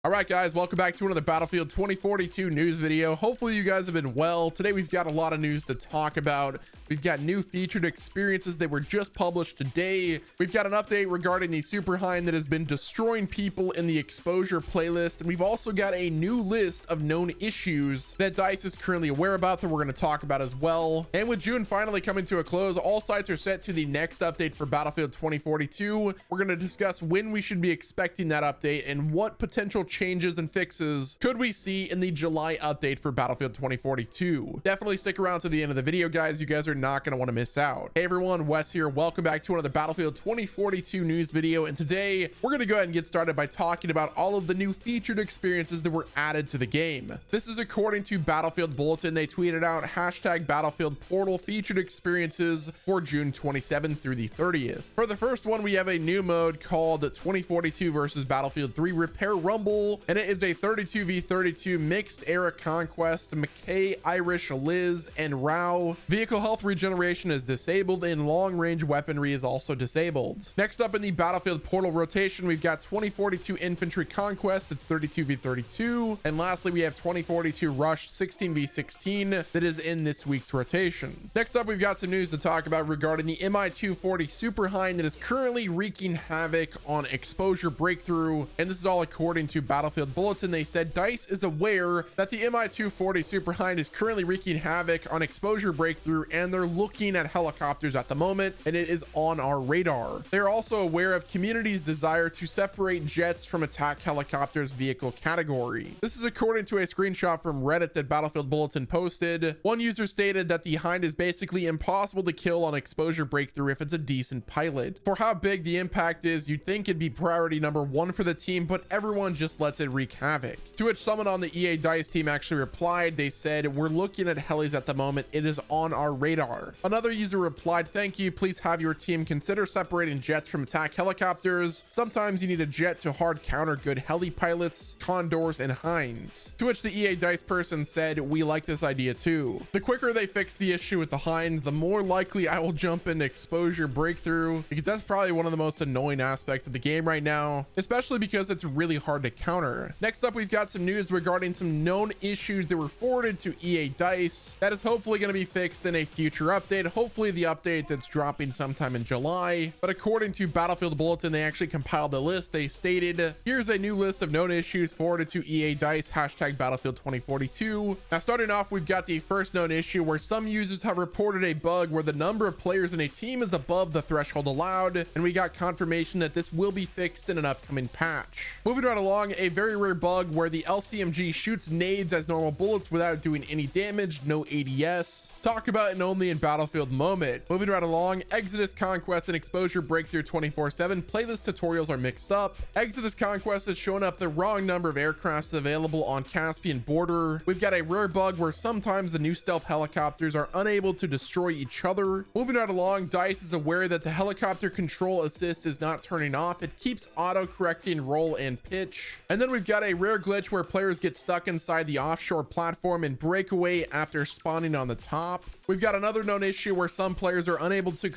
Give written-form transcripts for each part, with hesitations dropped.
All right, guys, welcome back to another Battlefield 2042 news video. Hopefully you guys have been well. Today we've got a lot of news to talk about. We've got new featured experiences that were just published today. We've got an update regarding the Super Hind that has been destroying people in the exposure playlist. And we've also got a new list of known issues that DICE is currently aware about that we're going to talk about as well. And with June finally coming to a close, all sites are set to the next update for Battlefield 2042. We're going to discuss when we should be expecting that update and what potential changes and fixes could we see in the July update for Battlefield 2042. Definitely stick around to the end of the video, guys. You guys are not going to want to miss out. Hey everyone, Wes here. Welcome back to another Battlefield 2042 news video. And today we're going to go ahead and get started by talking about all of the new featured experiences that were added to the game. This is according to Battlefield Bulletin. They tweeted out hashtag Battlefield Portal featured experiences for June 27th through the 30th. For the first one, we have a new mode called 2042 versus Battlefield 3 Repair Rumble. And it is a 32v32 mixed era conquest. McKay, Irish, Liz, and Rao. Vehicle health regeneration is disabled and long range weaponry is also disabled. Next up in the Battlefield Portal rotation, we've got 2042 Infantry Conquest. It's 32v32. And lastly, we have 2042 Rush 16v16 that is in this week's rotation. Next up, we've got some news to talk about regarding the MI240 Super Hind that is currently wreaking havoc on Exposure Breakthrough. And this is all according to Battlefield Bulletin. They said DICE is aware that the MI240 Super Hind is currently wreaking havoc on Exposure Breakthrough, and they're looking at helicopters at the moment, and it is on our radar. They're also aware of community's desire to separate jets from attack helicopters vehicle category. This is according to a screenshot from Reddit that Battlefield Bulletin posted. One user stated that the Hind is basically impossible to kill on Exposure Breakthrough if it's a decent pilot. For how big the impact is, you'd think it'd be priority number one for the team, but everyone just lets it wreak havoc. To which someone on the EA DICE team actually replied. They said, "We're looking at helis at the moment. It is on our radar." Another user replied, "Thank you. Please have your team consider separating jets from attack helicopters. Sometimes you need a jet to hard counter good heli pilots, Condors, and Hinds." To which the EA DICE person said, "We like this idea too. The quicker they fix the issue with the Hinds, the more likely I will jump into Exposure Breakthrough, because that's probably one of the most annoying aspects of the game right now, especially because it's really hard to counter." Next up, we've got some news regarding some known issues that were forwarded to EA DICE that is hopefully going to be fixed in a future update, hopefully the update that's dropping sometime in July. But according to Battlefield Bulletin, they actually compiled a list. They stated, "Here's a new list of known issues forwarded to EA DICE hashtag Battlefield 2042. Now, starting off, we've got the first known issue where some users have reported a bug where the number of players in a team is above the threshold allowed, and we got confirmation that this will be fixed in an upcoming patch. Moving right along, a very rare bug where the LCMG shoots nades as normal bullets without doing any damage, no ADS. Talk about an only in Battlefield moment. Moving right along, Exodus Conquest and Exposure Breakthrough 24/7 playlist tutorials are mixed up. Exodus Conquest has shown up the wrong number of aircrafts available on Caspian border. We've got a rare bug where sometimes the new stealth helicopters are unable to destroy each other. Moving right along, DICE is aware that the helicopter control assist is not turning off. It keeps auto-correcting roll and pitch. And then we've got a rare glitch where players get stuck inside the offshore platform and break away after spawning on the top. We've got another known issue where some players are unable to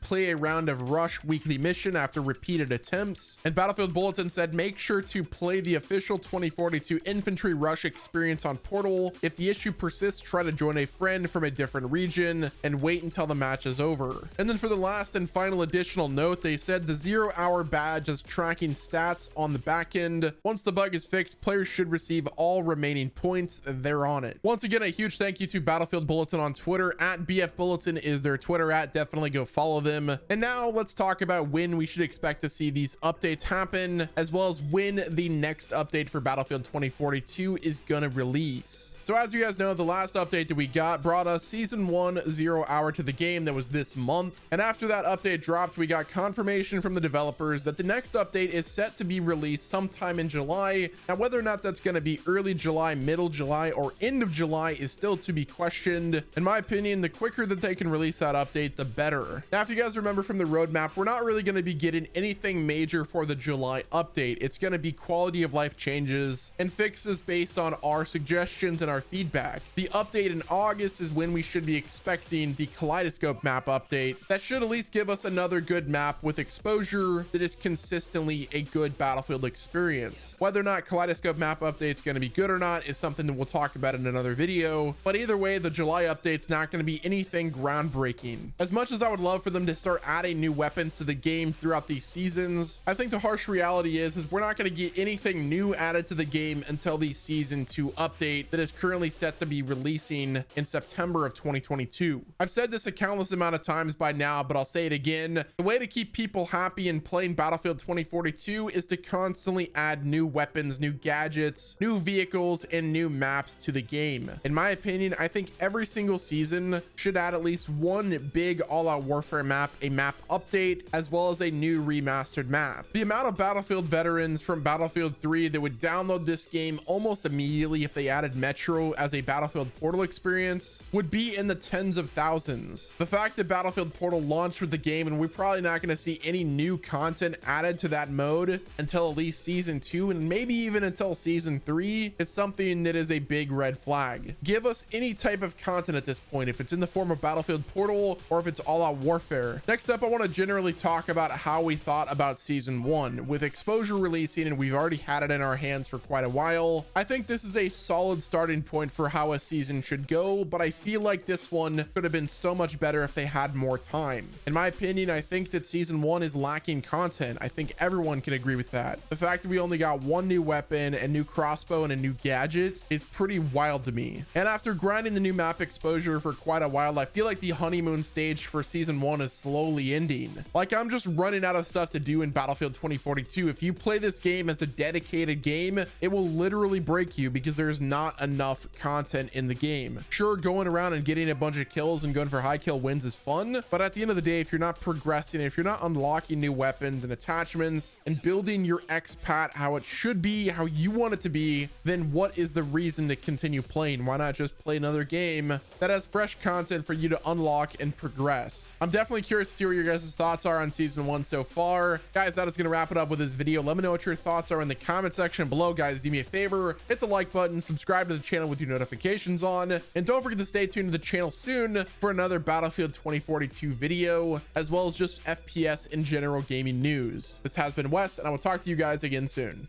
play a round of Rush weekly mission after repeated attempts. And Battlefield Bulletin said, make sure to play the official 2042 Infantry Rush experience on Portal. If the issue persists, try to join a friend from a different region and wait until the match is over. And then for the last and final additional note, they said the 0-hour badge is tracking stats on the back end. Once the bug is fixed, players should receive all remaining points. They're on it. Once again, a huge thank you to Battlefield Bulletin on Twitter. At BF Bulletin is their Twitter at. Definitely go follow them. And now let's talk about when we should expect to see these updates happen, as well as when the next update for Battlefield 2042 is gonna release. So as you guys know, the last update that we got brought us Season 1 0-hour to the game. That was this month. And after that update dropped, we got confirmation from the developers that the next update is set to be released sometime in July. Now, whether or not that's going to be early July, middle July, or end of July is still to be questioned. In my opinion, opinion, the quicker that they can release that update, the better. Now, if you guys remember from the roadmap, we're not really going to be getting anything major for the July update. It's going to be quality of life changes and fixes based on our suggestions and our feedback. The update in August is when we should be expecting the Kaleidoscope map update. That should at least give us another good map with exposure that is consistently a good Battlefield experience. Whether or not Kaleidoscope map update is going to be good or not is something that we'll talk about in another video, but either way, the July update's not going to be anything groundbreaking. As much as I would love for them to start adding new weapons to the game throughout these seasons, I think the harsh reality is we're not going to get anything new added to the game until the season 2 update that is currently set to be releasing in September of 2022. I've said this a countless amount of times by now, but I'll say it again. The way to keep people happy in playing Battlefield 2042 is to constantly add new weapons, new gadgets, new vehicles, and new maps to the game. In my opinion, I think every single season should add at least one big all-out warfare map, a map update, as well as a new remastered map. The amount of Battlefield veterans from Battlefield 3 that would download this game almost immediately if they added Metro as a Battlefield Portal experience would be in the tens of thousands. The fact that Battlefield Portal launched with the game and we're probably not going to see any new content added to that mode until at least season 2 and maybe even until season 3 is something that is a big red flag. Give us any type of content at this point, if it's in the form of Battlefield Portal or if it's all-out warfare. Next up, I want to generally talk about how we thought about season 1. With exposure releasing and we've already had it in our hands for quite a while, I think this is a solid starting point for how a season should go, but I feel like this one could have been so much better if they had more time. In my opinion, I think that season 1 is lacking content. I think everyone can agree with that. The fact that we only got one new weapon, a new crossbow, and a new gadget is pretty wild to me. And after grinding the new map exposure for quite a while, I feel like the honeymoon stage for season 1 is slowly ending. Like, I'm just running out of stuff to do in Battlefield 2042. If you play this game as a dedicated game, it will literally break you because there's not enough content in the game. Sure, going around and getting a bunch of kills and going for high kill wins is fun, but at the end of the day, if you're not progressing, if you're not unlocking new weapons and attachments and building your expat how it should be, how you want it to be, then what is the reason to continue playing? Why not just play another game that has fresh content for you to unlock and progress? I'm definitely curious to see what your guys' thoughts are on season 1 so far. Guys, that is going to wrap it up with this video. Let me know what your thoughts are in the comment section below. Guys, do me a favor, hit the like button, subscribe to the channel with your notifications on, and don't forget to stay tuned to the channel soon for another Battlefield 2042 video, as well as just FPS and general gaming news. This has been Wes, and I will talk to you guys again soon.